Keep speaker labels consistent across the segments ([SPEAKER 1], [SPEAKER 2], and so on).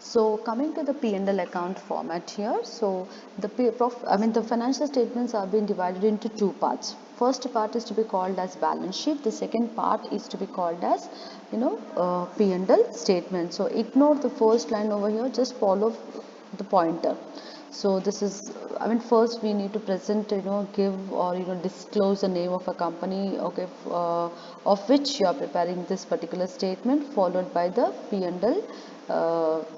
[SPEAKER 1] So coming to the P&L account format here, so the financial statements are being divided into two parts. First part is to be called as balance sheet. The second part is to be called as P&L statement. So ignore the first line over here. Just follow the pointer. So this is, first we need to present, give or disclose the name of a company, okay, of which you are preparing this particular statement, followed by the P&L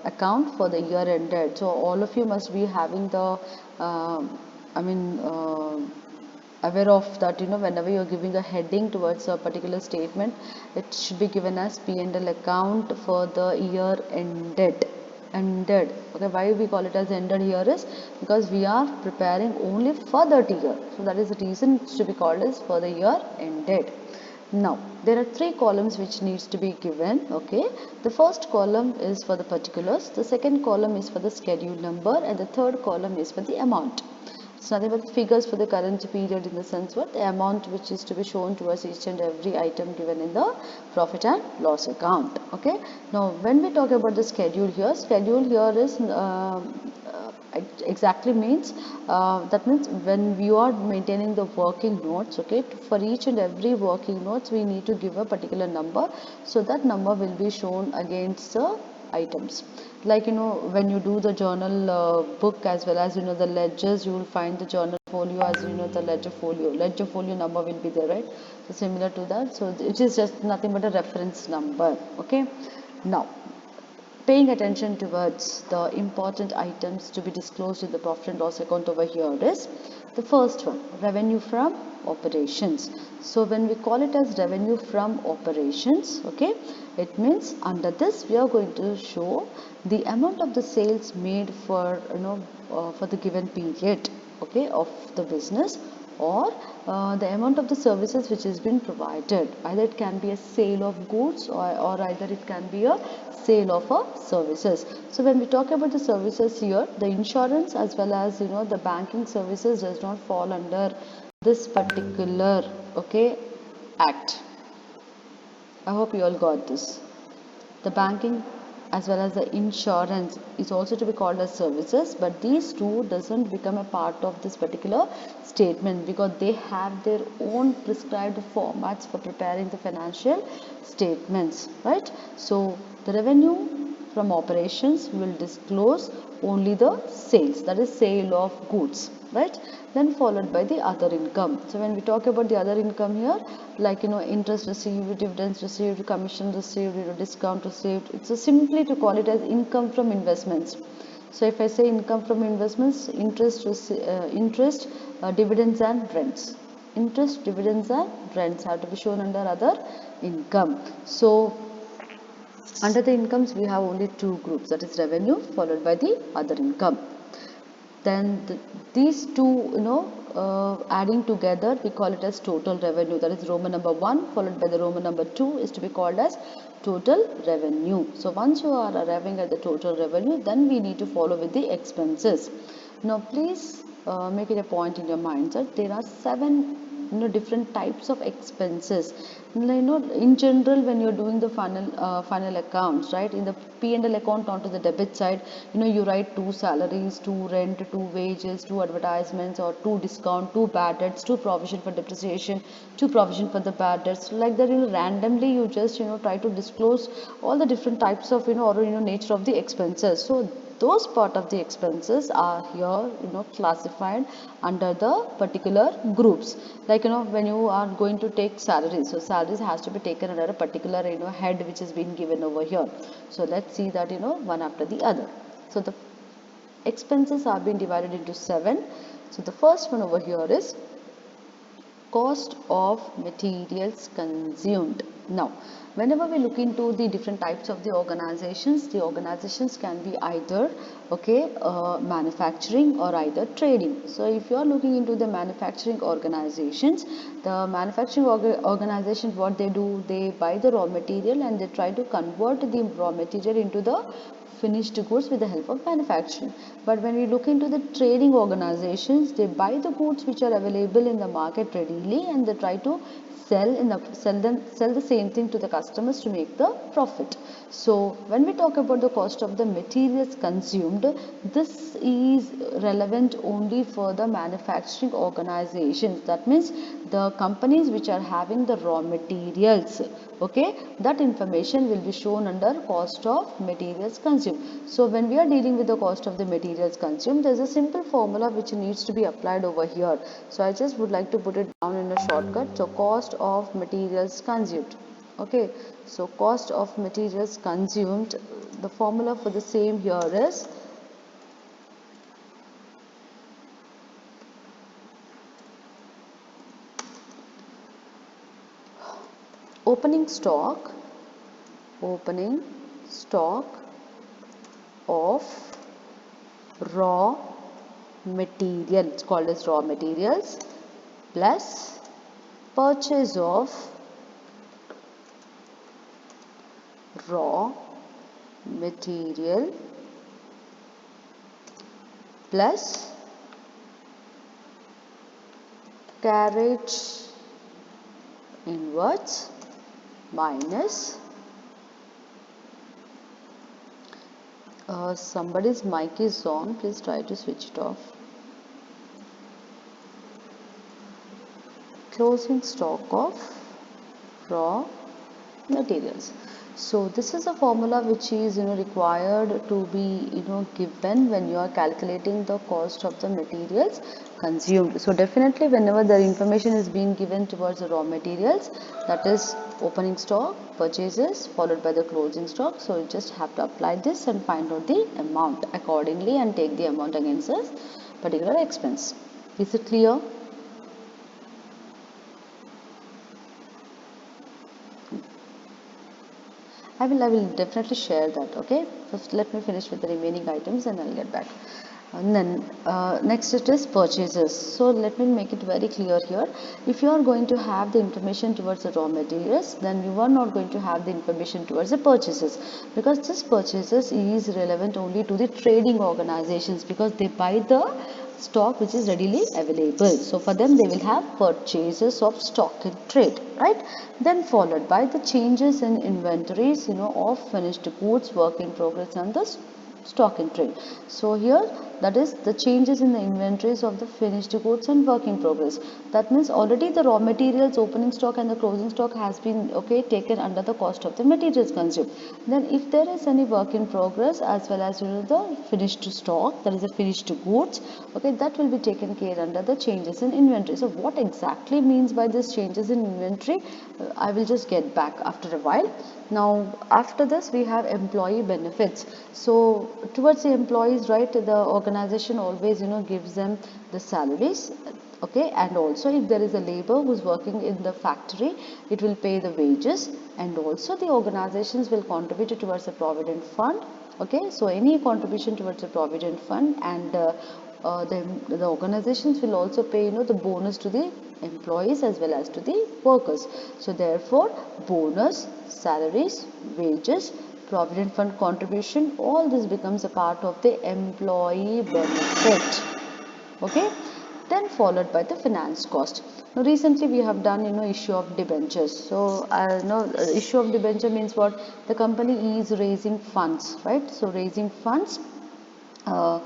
[SPEAKER 1] account for the year ended. So all of you must be having the, I mean. Aware of that, whenever you're giving a heading towards a particular statement, it should be given as P&L account for the year ended. Okay, why we call it as ended here is because we are preparing only for that year, so that is the reason it should be called as for the year ended. Now there are three columns which needs to be given. Okay, the first column is for the particulars, the second column is for the schedule number, and the third column is for the amount. It's nothing but the figures for the current period, in the sense what the amount which is to be shown towards each and every item given in the profit and loss account. Okay, now when we talk about the schedule here is exactly means that means when we are maintaining the working notes. Okay, for each and every working notes we need to give a particular number, so that number will be shown against the items. Like when you do the journal book, as well as the ledgers, you will find the journal folio as the ledger folio number will be there, right? So similar to that, so it is just nothing but a reference number. Okay, now paying attention towards the important items to be disclosed in the profit and loss account over here is the first one, revenue from operations. So when we call it as revenue from operations, okay, it means under this we are going to show the amount of the sales made for for the given period, okay, of the business, or the amount of the services which has been provided. Either it can be a sale of goods, or either it can be a sale of services. So when we talk about the services here, the insurance as well as the banking services does not fall under this particular, okay, act. I hope you all got this. The banking as well as the insurance is also to be called as services, but these two doesn't become a part of this particular statement because they have their own prescribed formats for preparing the financial statements, right? So the revenue from operations will disclose only the sales, that is sale of goods, right? Then followed by the other income. So when we talk about the other income here, like interest received, dividends received, commission received, discount received, it's a simply to call it as income from investments. So if I say income from investments, dividends and rents. Interest, dividends and rents have to be shown under other income. So under the incomes we have only two groups, that is revenue followed by the other income. Then these two adding together we call it as total revenue, that is Roman number 1 followed by the Roman number 2 is to be called as total revenue. So once you are arriving at the total revenue, then we need to follow with the expenses. Now please make it a point in your mind that there are 7 different types of expenses. In general, when you're doing the final accounts, right, in the P&L account onto the debit side, you write 2 salaries, 2 rent, 2 wages, 2 advertisements, or 2 discount, 2 bad debts, 2 provision for depreciation, 2 provision for the bad debts. Like that, randomly you just try to disclose all the different types of or nature of the expenses. So those part of the expenses are here classified under the particular groups. Like when you are going to take salaries, so salaries has to be taken under a particular head which has been given over here. So let's see that one after the other. So the expenses are being divided into 7. So the first one over here is cost of materials consumed. Now whenever we look into the different types of the organizations can be either manufacturing or either trading. So if you are looking into the manufacturing organizations, the manufacturing organizations, what they do, they buy the raw material and they try to convert the raw material into the finished goods with the help of manufacturing. But when we look into the trading organizations, they buy the goods which are available in the market readily and they try to sell the same thing to the customers to make the profit. So when we talk about the cost of the materials consumed, this is relevant only for the manufacturing organizations. That means the companies which are having the raw materials, okay, that information will be shown under cost of materials consumed. So when we are dealing with the cost of the materials consumed, there is a simple formula which needs to be applied over here. So I just would like to put it down in a shortcut. So cost of materials consumed. Okay, so cost of materials consumed, the formula for the same here is opening stock of raw material, it's called as raw materials, plus purchase of raw material plus carriage inwards minus somebody's mic is on, please try to switch it off. Closing stock of raw materials. So this is a formula which is required to be given when you are calculating the cost of the materials consumed. So definitely whenever the information is being given towards the raw materials, that is opening stock, purchases followed by the closing stock. So you just have to apply this and find out the amount accordingly and take the amount against this particular expense. Is it clear? I will definitely share that. Okay, first let me finish with the remaining items and I'll get back. And then next it is purchases. So let me make it very clear here. If you are going to have the information towards the raw materials, then you are not going to have the information towards the purchases, because this purchases is relevant only to the trading organizations, because they buy the stock which is readily available. So for them they will have purchases of stock in trade, right? Then followed by the changes in inventories of finished goods, work in progress and the stock in trade. So here that is the changes in the inventories of the finished goods and work in progress. That means already the raw materials opening stock and the closing stock has been taken under the cost of the materials consumed. Then if there is any work in progress as well as the finished stock, that is the finished goods, that will be taken care under the changes in inventory. So what exactly means by this changes in inventory, I will just get back after a while. Now after this we have employee benefits. So towards the employees, right, the organization always gives them the salaries, okay, and also if there is a labor who's working in the factory, it will pay the wages, and also the organizations will contribute towards the provident fund. Okay, so any contribution towards the provident fund, and the organizations will also pay the bonus to the employees as well as to the workers. So therefore bonus, salaries, wages, provident fund contribution, all this becomes a part of the employee benefit. Okay, then followed by the finance cost. Now recently we have done issue of debentures. So issue of debenture means what? The company is raising funds, right? So raising funds, uh,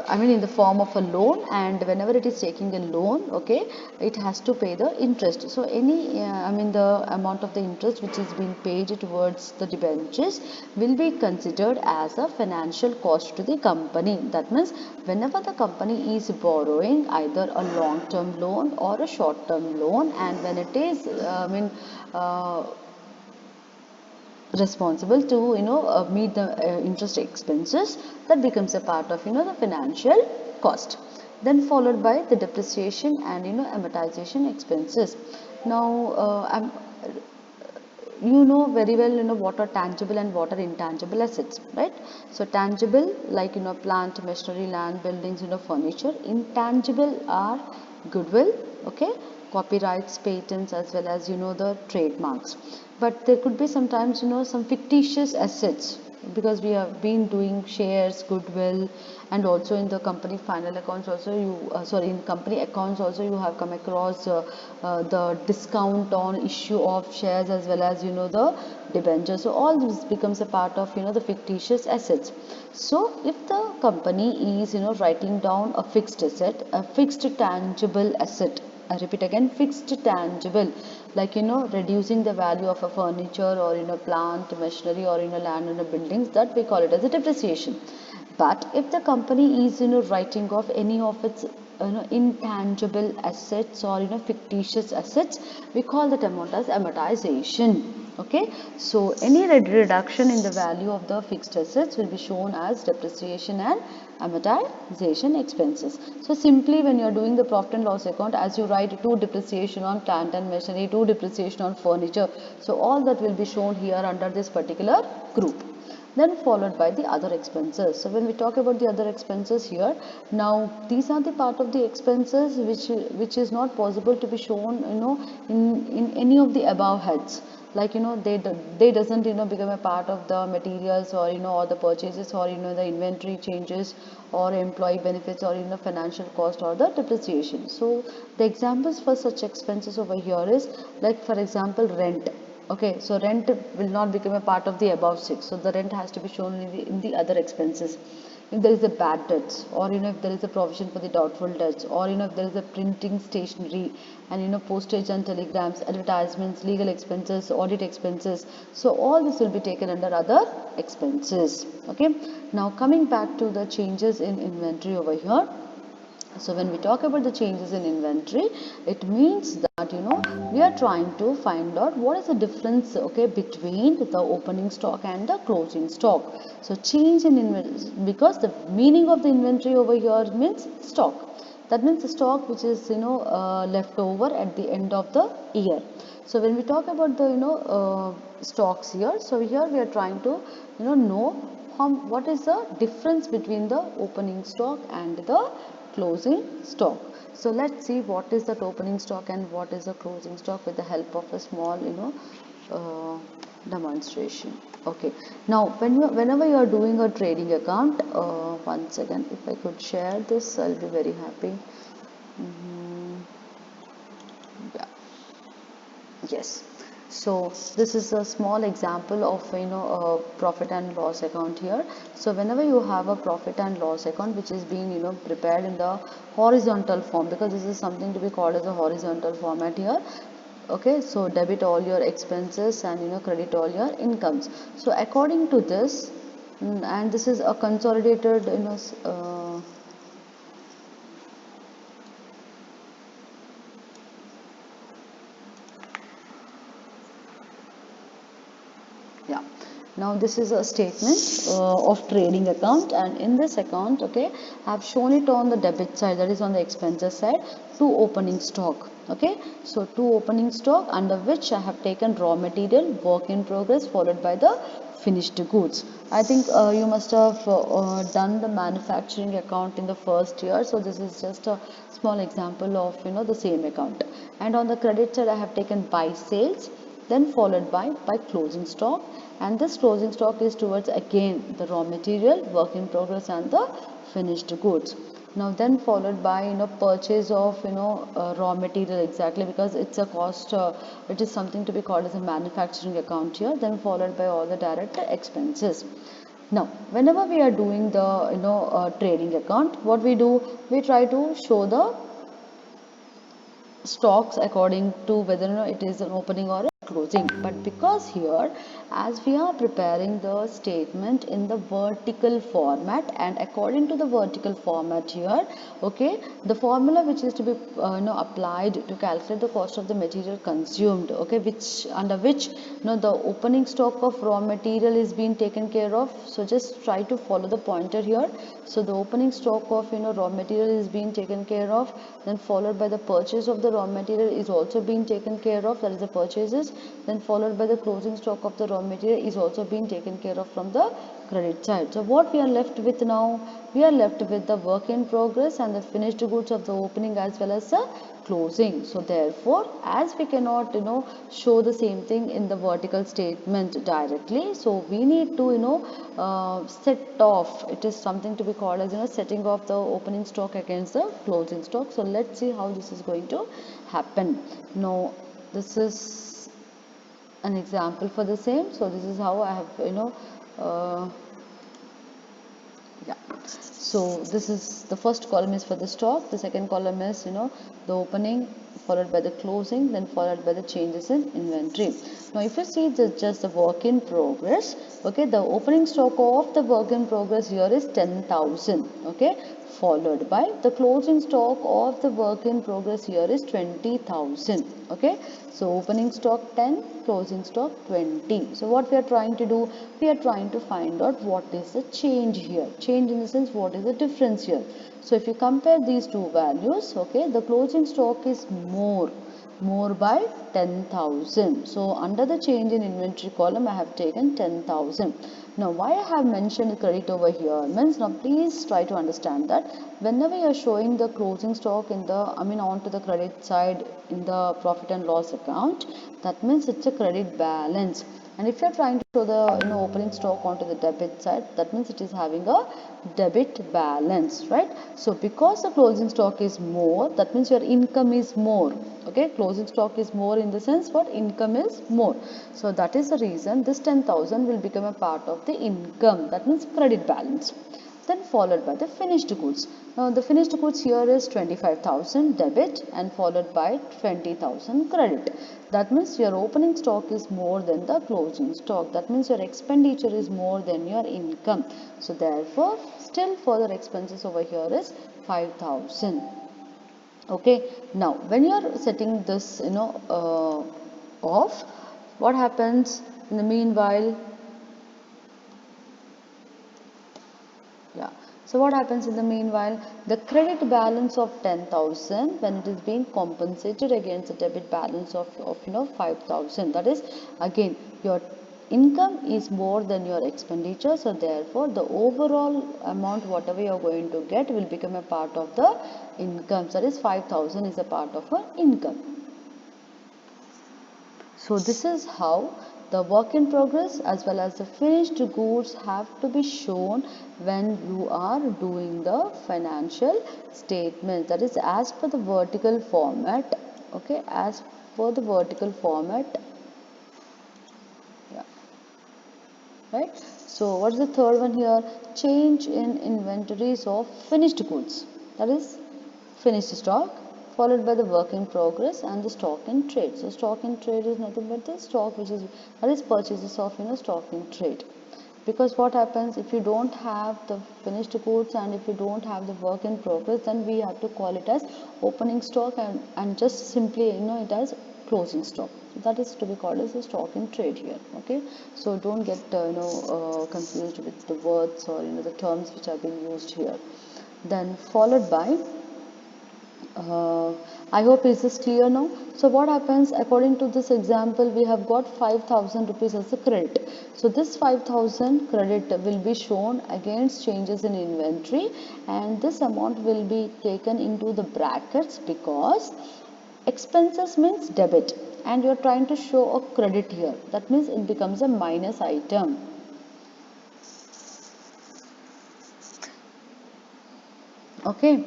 [SPEAKER 1] I mean in the form of a loan, and whenever it is taking a loan, okay, it has to pay the interest. So any I mean the amount of the interest which is being paid towards the debentures will be considered as a financial cost to the company. That means whenever the company is borrowing either a long term loan or a short term loan, and when it is uh, responsible to meet the interest expenses, that becomes a part of the financial cost. Then followed by the depreciation and amortization expenses. Now you know very well what are tangible and what are intangible assets, right? So tangible, like plant, machinery, land, buildings, furniture. Intangible are goodwill, okay, copyrights, patents, as well as the trademarks. But there could be sometimes some fictitious assets, because we have been doing shares, goodwill, and also in the company final accounts also you sorry, in company accounts also you have come across the discount on issue of shares as well as the debenture. So all this becomes a part of the fictitious assets. So if the company is writing down a fixed asset, a fixed tangible asset, I repeat again, fixed tangible, like reducing the value of a furniture or plant, machinery, or land in a buildings, that we call it as a depreciation. But if the company is writing off any of its intangible assets or fictitious assets, we call that amount as amortization. Okay, so any reduction in the value of the fixed assets will be shown as depreciation and amortization expenses. So simply when you are doing the profit and loss account, as you write to depreciation on plant and machinery, to depreciation on furniture, so all that will be shown here under this particular group, then followed by the other expenses. So when we talk about the other expenses here, now these are the part of the expenses which is not possible to be shown in any of the above heads, like they doesn't become a part of the materials or or the purchases or the inventory changes or employee benefits or financial cost or the depreciation. So the examples for such expenses over here is, like for example, rent. Okay, so rent will not become a part of the above six. So the rent has to be shown in the other expenses. If there is a bad debts, or if there is a provision for the doubtful debts, or if there is a printing stationery and postage and telegrams, advertisements, legal expenses, audit expenses. So all this will be taken under other expenses. Okay. Now coming back to the changes in inventory over here. So when we talk about the changes in inventory, it means that we are trying to find out what is the difference, okay, between the opening stock and the closing stock. So change in inventory, because the meaning of the inventory over here means stock. That means the stock which is left over at the end of the year. So when we talk about the stocks here, so here we are trying to know what is the difference between the opening stock and the closing stock. So let's see what is that opening stock and what is the closing stock with the help of a small demonstration. Okay, now whenever you are doing a trading account, once again, if I could share this, I'll be very happy. Yeah. Yes. So this is a small example of a profit and loss account here. So whenever you have a profit and loss account which is being prepared in the horizontal form, because this is something to be called as a horizontal format here. Okay, so debit all your expenses and credit all your incomes. So according to this, and this is a consolidated yeah. Now this is a statement of trading account, and in this account, okay, I have shown it on the debit side, that is on the expenses side, to opening stock. Okay, so to opening stock, under which I have taken raw material, work in progress, followed by the finished goods. I think you must have done the manufacturing account in the first year, so this is just a small example of the same account. And on the credit side, I have taken buy sales, then followed by closing stock, and this closing stock is towards again the raw material, work in progress, and the finished goods. Now then followed by purchase of raw material, exactly because it's a cost, it is something to be called as a manufacturing account here, then followed by all the direct expenses. Now whenever we are doing the trading account, what we do, we try to show the stocks according to whether it is an opening or a closing. But because here, as we are preparing the statement in the vertical format, and according to the vertical format here, okay, the formula which is to be applied to calculate the cost of the material consumed, okay, which under which the opening stock of raw material is being taken care of. So just try to follow the pointer here. So the opening stock of raw material is being taken care of, then followed by the purchase of the raw material is also being taken care of, that is the purchases, then followed by the closing stock of the raw material is also being taken care of from the credit side. So what we are left with now? We are left with the work in progress and the finished goods of the opening as well as the closing. So therefore, as we cannot show the same thing in the vertical statement directly, so we need to set off. It is something to be called as setting off the opening stock against the closing stock. So let's see how this is going to happen. Now this is an example for the same. So this is how I have uh, yeah. So this is the first column is for the stock, the second column is the opening followed by the closing, then followed by the changes in inventory. Now if you see just the work in progress, okay, the opening stock of the work in progress here is 10,000, okay, followed by the closing stock of the work in progress here is 20,000, okay. So opening stock 10, closing stock 20. So what we are trying to do, we are trying to find out what is the change here. Change in the sense what is the difference here. So if you compare these two values, okay, the closing stock is more by 10,000. So under the change in inventory column I have taken 10,000. Now why I have mentioned credit over here means, now please try to understand that whenever you are showing the closing stock in the onto the credit side in the profit and loss account, that means it's a credit balance. And if you are trying to show the opening stock onto the debit side, that means it is having a debit balance, right? So because the closing stock is more, that means your income is more, okay. Closing stock is more in the sense what income is more. So that is the reason this 10,000 will become a part of the income, that means credit balance. Then followed by the finished goods. Now the finished goods here is 25,000 debit and followed by 20,000 credit. That means your opening stock is more than the closing stock. That means your expenditure is more than your income. So therefore, still further expenses over here is 5,000. Okay. Now when you are setting this off, what happens in the meanwhile? Yeah. So what happens in the meanwhile? The credit balance of 10,000 when it is being compensated against the debit balance of 5,000. That is again your income is more than your expenditure. So therefore the overall amount whatever you are going to get will become a part of the income. That is 5,000 is a part of our income. So this is how the work in progress as well as the finished goods have to be shown when you are doing the financial statement. That is as per the vertical format, okay, as per the vertical format. Yeah. Right. So what is the third one here? Change in inventories of finished goods. That is finished stock followed by the work in progress and the stock in trade. So stock in trade is nothing but the stock which is that is purchases of stock in trade. Because what happens if you don't have the finished goods and if you don't have the work in progress, then we have to call it as opening stock and just simply it as closing stock. So that is to be called as a stock in trade here. Okay, so don't get confused with the words or the terms which are being used here. Then followed by I hope this is clear now. So what happens according to this example, we have got 5,000 rupees as a credit. So this 5,000 credit will be shown against changes in inventory and this amount will be taken into the brackets because expenses means debit and you are trying to show a credit here. That means it becomes a minus item. Okay.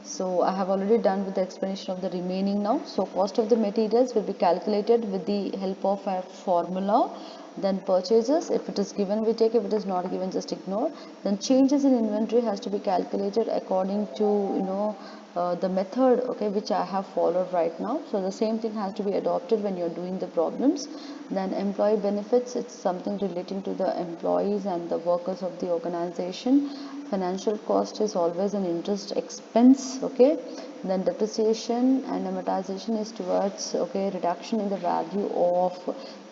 [SPEAKER 1] So I have already done with the explanation of the remaining now. So cost of the materials will be calculated with the help of a formula. Then purchases, if it is given we take, if it is not given just ignore. Then changes in inventory has to be calculated according to the method, okay, which I have followed right now. So the same thing has to be adopted when you are doing the problems. Then employee benefits, it's something relating to the employees and the workers of the organization. Financial cost is always an interest expense, okay. Then depreciation and amortization is towards reduction in the value of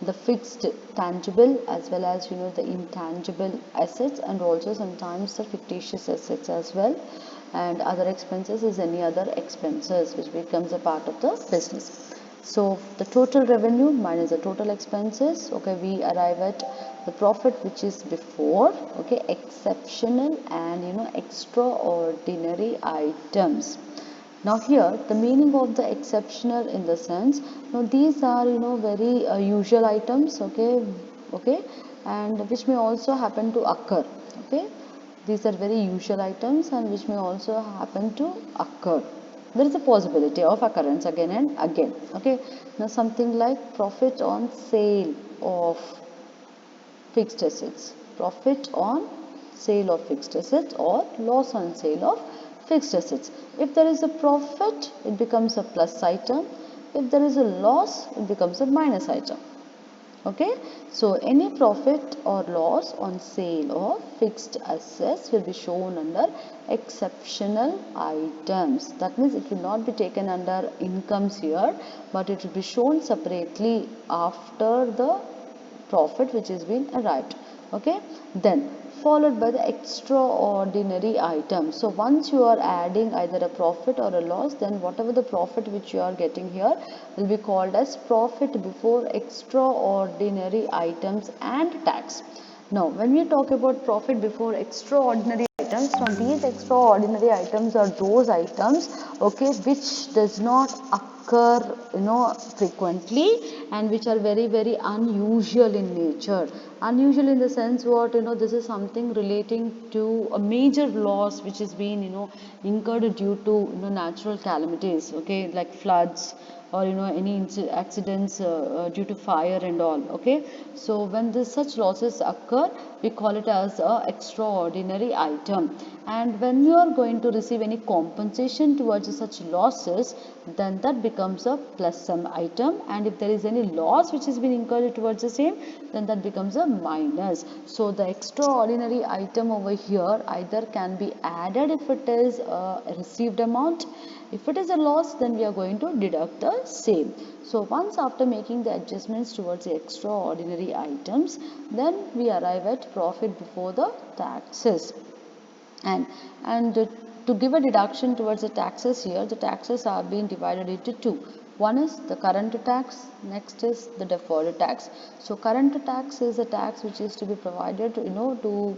[SPEAKER 1] the fixed tangible as well as the intangible assets and also sometimes the fictitious assets as well. And other expenses is any other expenses which becomes a part of the business. So the total revenue minus the total expenses, okay, we arrive at the profit which is before, okay, exceptional and extraordinary items. Now here the meaning of the exceptional in the sense, now these are very usual items, okay, and which may also happen to occur, okay. These are very usual items and which may also happen to occur. There is a possibility of occurrence again and again. Okay. Now something like profit on sale of fixed assets. Profit on sale of fixed assets or loss on sale of fixed assets. If there is a profit, it becomes a plus item. If there is a loss, it becomes a minus item. Okay, so any profit or loss on sale of fixed assets will be shown under exceptional items. That means it will not be taken under incomes here, but it will be shown separately after the profit which has been arrived. Okay, then followed by the extraordinary item. So once you are adding either a profit or a loss, then whatever the profit which you are getting here will be called as profit before extraordinary items and tax. Now when we talk about profit before extraordinary items, now these extraordinary items are those items, okay, which does not occur frequently and which are very very unusual in nature. Unusual in the sense what, this is something relating to a major loss which is being incurred due to natural calamities, okay, like floods or any accidents due to fire and all. Okay, so when this such losses occur, we call it as a extraordinary item. And when you are going to receive any compensation towards such losses, then that becomes a plus sum item. And if there is any loss which has been incurred towards the same, then that becomes a minus. So the extraordinary item over here either can be added if it is a received amount. If it is a loss, then we are going to deduct the same. So once after making the adjustments towards the extraordinary items, then we arrive at profit before the taxes. And to give a deduction towards the taxes here, the taxes are being divided into two. One is the current tax, next is the deferred tax. So current tax is a tax which is to be provided to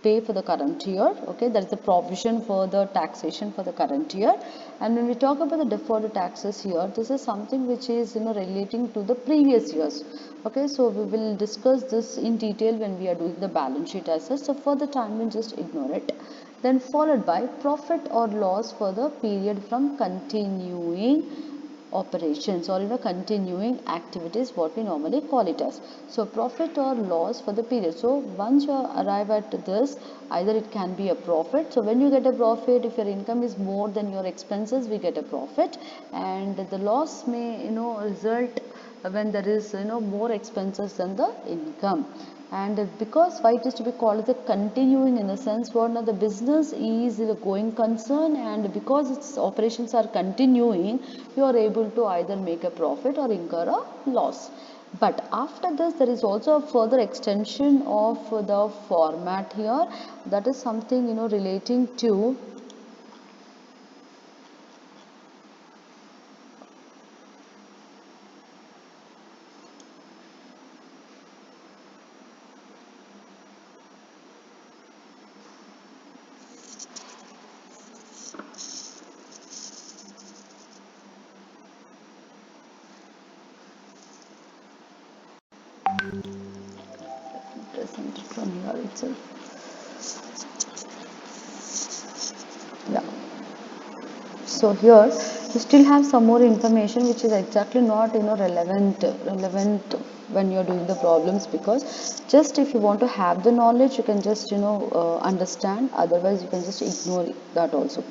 [SPEAKER 1] pay for the current year. Okay, that is the provision for the taxation for the current year. And when we talk about the deferred taxes here, this is something which is relating to the previous years. Okay, so we will discuss this in detail when we are doing the balance sheet as such. So for the time we'll just ignore it. Then followed by profit or loss for the period from continuing operations or continuing activities, what we normally call it as. So profit or loss for the period. So once you arrive at this, either it can be a profit. So when you get a profit, if your income is more than your expenses, we get a profit. And the loss may result when there is more expenses than the income. And because why it is to be called as a continuing, in the sense what, now the business is a going concern, and because its operations are continuing, you are able to either make a profit or incur a loss. But after this, there is also a further extension of the format here, that is something relating to presented from here itself. Yeah. So here you still have some more information which is exactly not relevant when you're doing the problems, because just if you want to have the knowledge, you can just understand, otherwise you can just ignore that also.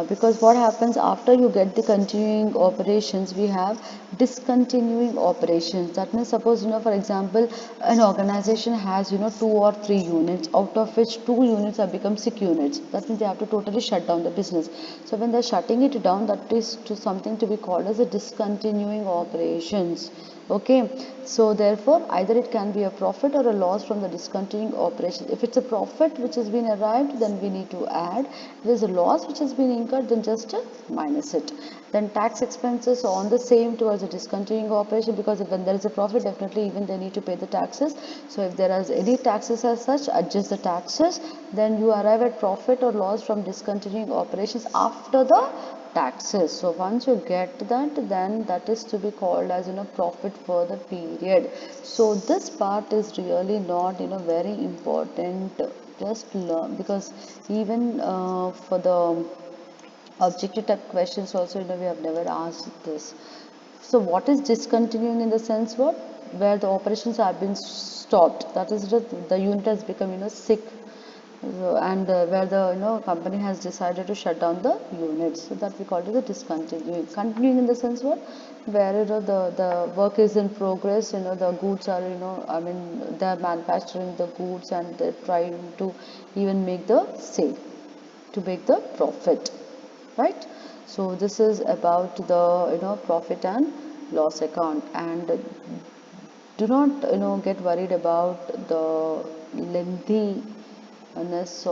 [SPEAKER 1] Because what happens after you get the continuing operations, we have discontinuing operations. That means suppose for example an organization has 2 or 3 units, out of which 2 units have become sick units. That means they have to totally shut down the business. So when they're shutting it down, that is to something to be called as a discontinuing operations. Okay, so therefore either it can be a profit or a loss from the discontinuing operation. If it's a profit which has been arrived, then we need to add. If there's a loss which has been incurred, then just minus it. Then tax expenses are on the same towards the discontinuing operation, because if when there is a profit, definitely even they need to pay the taxes. So if there are any taxes as such, adjust the taxes. Then you arrive at profit or loss from discontinuing operations after the taxes. So once you get that, then that is to be called as profit for the period. So this part is really not very important. Just learn, because even for the objective type questions also we have never asked this. So what is discontinuing, in the sense what, where the operations have been stopped, that is the unit has become sick. And where the company has decided to shut down the units, so that we call it the discontinuing. Continuing in the sense what, where the work is in progress, the goods are I mean they are manufacturing the goods and they're trying to even make the sale, to make the profit, right? So this is about the profit and loss account. And do not get worried about the lengthiness